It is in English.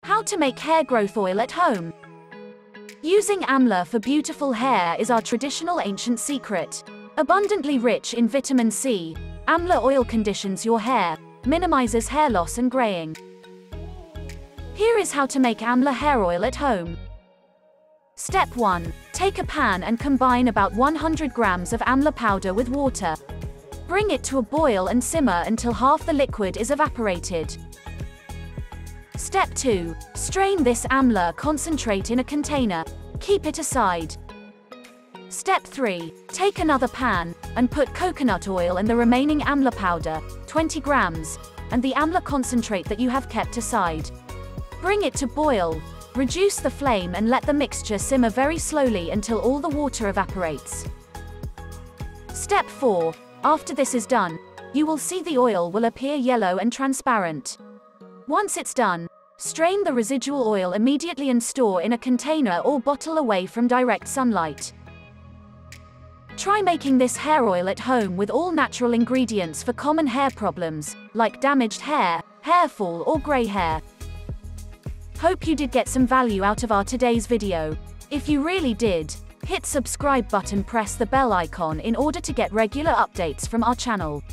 How to make hair growth oil at home. Using amla for beautiful hair is our traditional ancient secret. Abundantly rich in vitamin C, amla oil conditions your hair, minimizes hair loss and graying. Here is how to make amla hair oil at home. Step 1. Take a pan and combine about 100 grams of amla powder with water. Bring it to a boil and simmer until half the liquid is evaporated. Step 2. Strain this amla concentrate in a container. Keep it aside. Step 3. Take another pan and put coconut oil and the remaining amla powder, 20 grams, and the amla concentrate that you have kept aside. Bring it to boil. Reduce the flame and let the mixture simmer very slowly until all the water evaporates. Step 4. After this is done, you will see the oil will appear yellow and transparent. Once it's done, strain the residual oil immediately and store in a container or bottle away from direct sunlight. Try making this hair oil at home with all natural ingredients for common hair problems, like damaged hair, hair fall or grey hair. Hope you did get some value out of our today's video. If you really did, hit subscribe button, press the bell icon in order to get regular updates from our channel.